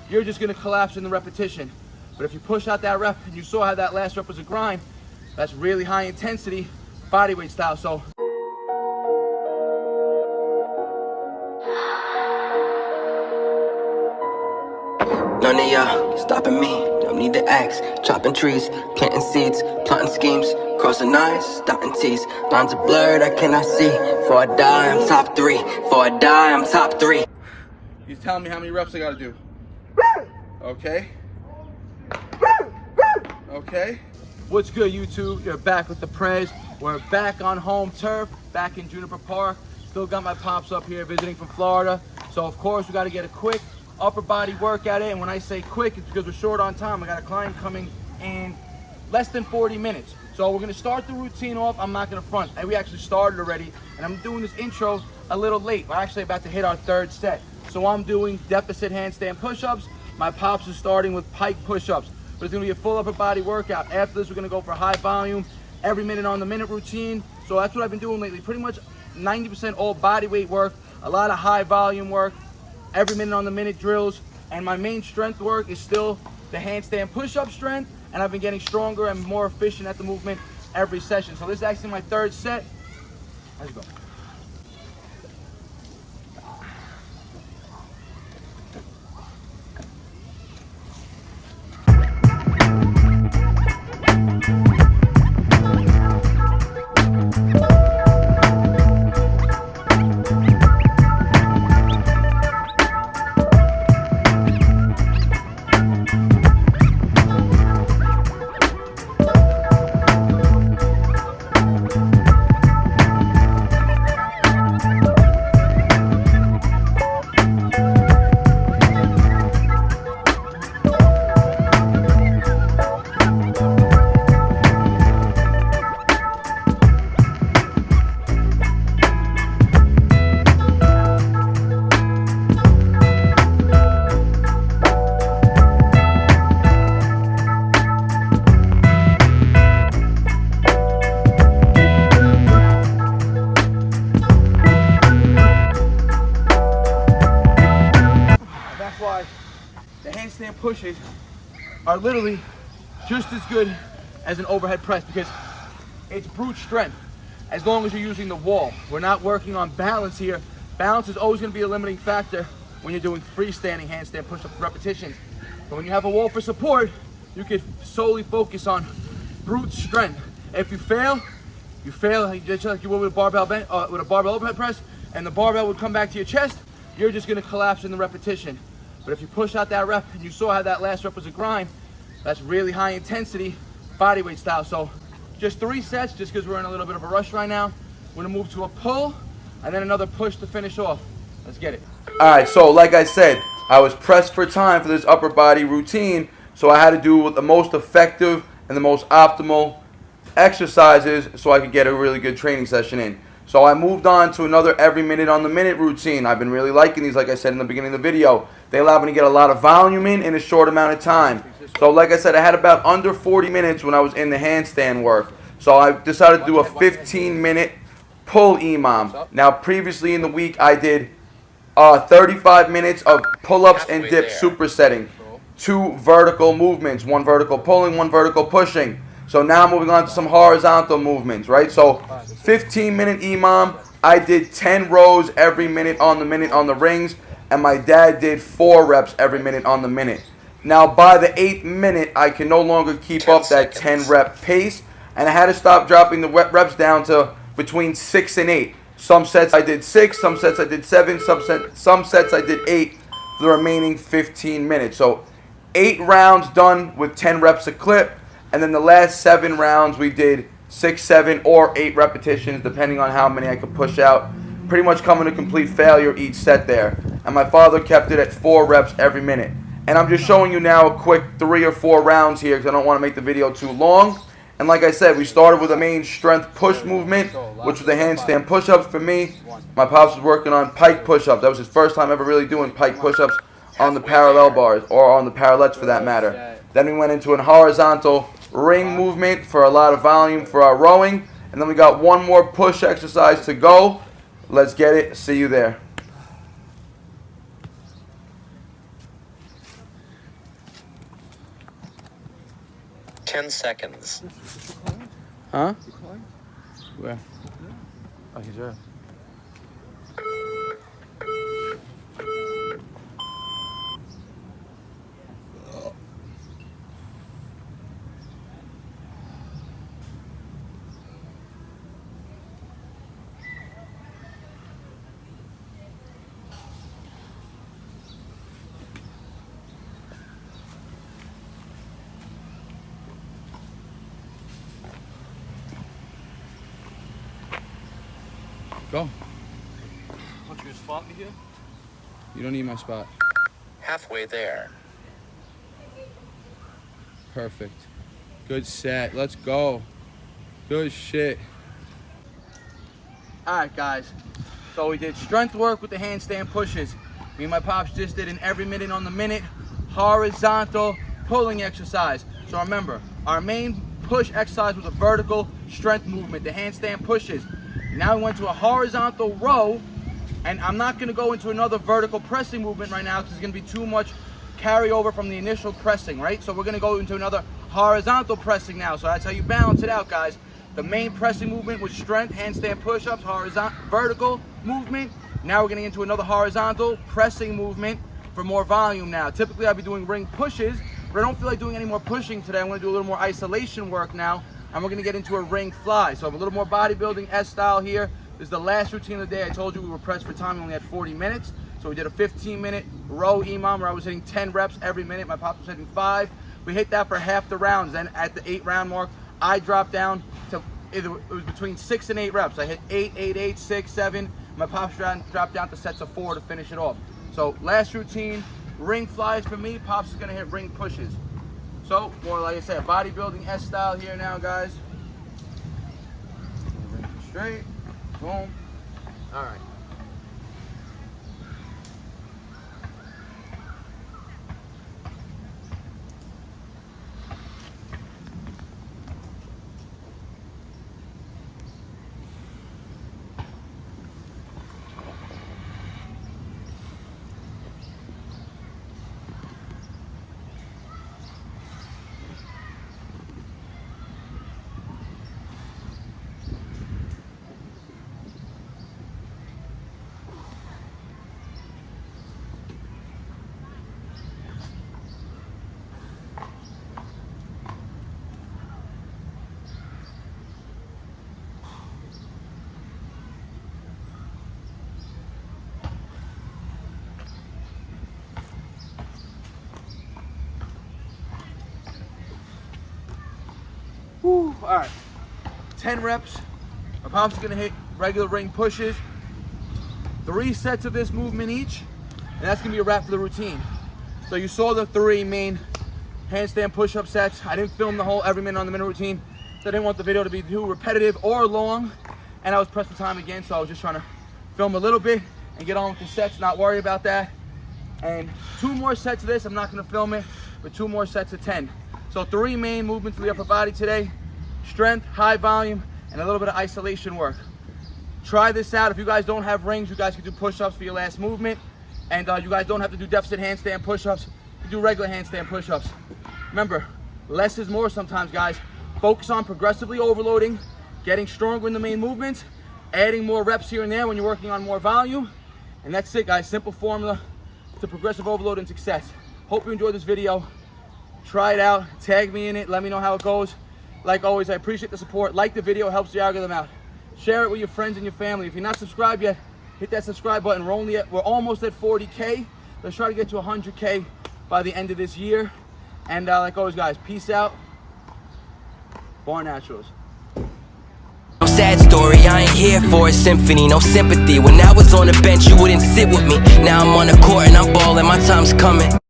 you're just gonna collapse in the repetition. But if you push out that rep, and you saw how that last rep was a grind, that's really high intensity, bodyweight style. So none of y'all stopping me, don't need to ask. Chopping trees, planting seeds, plotting schemes, crossing lines, dotting T's. Lines are blurred, I cannot see. Before I die, I'm top 3. Before I die, I'm top 3. he's telling me how many reps I gotta do. Okay. Okay. What's good, YouTube? You're back with the Prez. We're back on home turf, back in Juniper Park. Still got my pops up here visiting from Florida. So of course we gotta get a quick upper body workout in. And when I say quick, it's because we're short on time. I got a client coming in less than 40 minutes. So we're gonna start the routine off. I'm not gonna front. And we actually started already, and I'm doing this intro a little late. We're actually about to hit our third set. So I'm doing deficit handstand push-ups. My pops is starting with pike push-ups. But it's gonna be a full upper body workout. After this, we're gonna go for high volume, every minute on the minute routine. So that's what I've been doing lately. Pretty much 90% all body weight work, a lot of high volume work, every minute on the minute drills. And my main strength work is still the handstand push-up strength. And I've been getting stronger and more efficient at the movement every session. So this is actually my third set. Let's go. Pushes are literally just as good as an overhead press because it's brute strength as long as you're using the wall. We're not working on balance here. Balance is always going to be a limiting factor when you're doing freestanding handstand push-up repetitions. But when you have a wall for support, you can solely focus on brute strength. If you fail, just like you would with a barbell overhead press, and the barbell would come back to your chest, you're just going to collapse in the repetition. But if you push out that rep, and you saw how that last rep was a grind, that's really high intensity, bodyweight style. So just 3 sets, just because we're in a little bit of a rush right now. We're gonna move to a pull, and then another push to finish off. Let's get it. All right, so like I said, I was pressed for time for this upper body routine, so I had to do the most effective and the most optimal exercises so I could get a really good training session in. So I moved on to another every minute on the minute routine. I've been really liking these, like I said in the beginning of the video. They allow me to get a lot of volume in a short amount of time. So like I said, I had about under 40 minutes when I was in the handstand work. So I decided to do a 15-minute pull EMOM. Now previously in the week I did 35 minutes of pull-ups and dips supersetting. 2 vertical movements, 1 vertical pulling, 1 vertical pushing. So now moving on to some horizontal movements, right? So 15-minute EMOM, I did 10 rows every minute on the rings, and my dad did 4 reps every minute on the minute. Now by the 8th minute, I can no longer keep up that 10 rep pace, and I had to stop dropping the reps down to between 6 and 8. Some sets I did 6, some sets I did 7, some sets I did 8 for the remaining 15 minutes. So 8 rounds done with 10 reps a clip. And then the last 7 rounds we did 6, 7, or 8 repetitions, depending on how many I could push out. Pretty much coming to complete failure each set there. And my father kept it at 4 reps every minute. And I'm just showing you now a quick 3 or 4 rounds here because I don't want to make the video too long. And like I said, we started with a main strength push movement, which was the handstand push-ups for me. My pops was working on pike push-ups. That was his first time ever really doing pike push-ups on the parallel bars, or on the parallettes for that matter. Then we went into a horizontal ring movement for a lot of volume for our rowing. And then we got 1 more push exercise to go. Let's get it. See you there. 10 seconds. Huh? Where? Oh, he's there. Go. Want you to spot me here? You don't need my spot. Halfway there. Perfect. Good set. Let's go. Good shit. Alright guys. So we did strength work with the handstand pushes. Me and my pops just did an every minute on the minute horizontal pulling exercise. So remember, our main push exercise was a vertical strength movement, the handstand pushes. Now we went to a horizontal row, and I'm not gonna go into another vertical pressing movement right now because there's gonna be too much carryover from the initial pressing, right? So we're gonna go into another horizontal pressing now. So that's how you balance it out, guys. The main pressing movement was strength, handstand push-ups, horizontal, vertical movement. Now we're getting into another horizontal pressing movement for more volume now. Typically I'll be doing ring pushes, but I don't feel like doing any more pushing today. I'm gonna do a little more isolation work now, and we're gonna get into a ring fly. So I have a little more bodybuilding S style here. This is the last routine of the day. I told you we were pressed for time, we only had 40 minutes. So we did a 15-minute row EMOM where I was hitting 10 reps every minute. My pop was hitting 5. We hit that for half the rounds. Then at the 8-round mark, I dropped down to, it was between 6 and 8 reps. I hit 8, 8, 8, 6, 7. My pops dropped down to sets of 4 to finish it off. So last routine, ring flies for me. Pops is gonna hit ring pushes. So more like I said, bodybuilding S style here now, guys. Ring straight, boom. All right. Whew, all right, 10 reps. My pops is gonna hit regular ring pushes. 3 sets of this movement each, and that's gonna be a wrap for the routine. So you saw the 3 main handstand push-up sets. I didn't film the whole every minute on the minute routine, so I didn't want the video to be too repetitive or long, and I was pressed for time again, so I was just trying to film a little bit and get on with the sets, not worry about that. And 2 more sets of this, I'm not gonna film it, but 2 more sets of 10. So 3 main movements for the upper body today: strength, high volume, and a little bit of isolation work. Try this out. If you guys don't have rings, you guys can do push-ups for your last movement. And you guys don't have to do deficit handstand push-ups. You can do regular handstand push-ups. Remember, less is more sometimes, guys. Focus on progressively overloading, getting stronger in the main movements, adding more reps here and there when you're working on more volume. And that's it, guys. Simple formula to progressive overload and success. Hope you enjoyed this video. Try it out, tag me in it, let me know how it goes. Like always, I appreciate the support. Like the video, helps the algorithm out. Share it with your friends and your family. If you're not subscribed yet, hit that subscribe button. We're almost at 40K. Let's try to get to 100K by the end of this year. And like always, guys, peace out. BARNATURALS. No sad story, I ain't here for a symphony, no sympathy. When I was on the bench, you wouldn't sit with me. Now I'm on the court and I'm balling, my time's coming.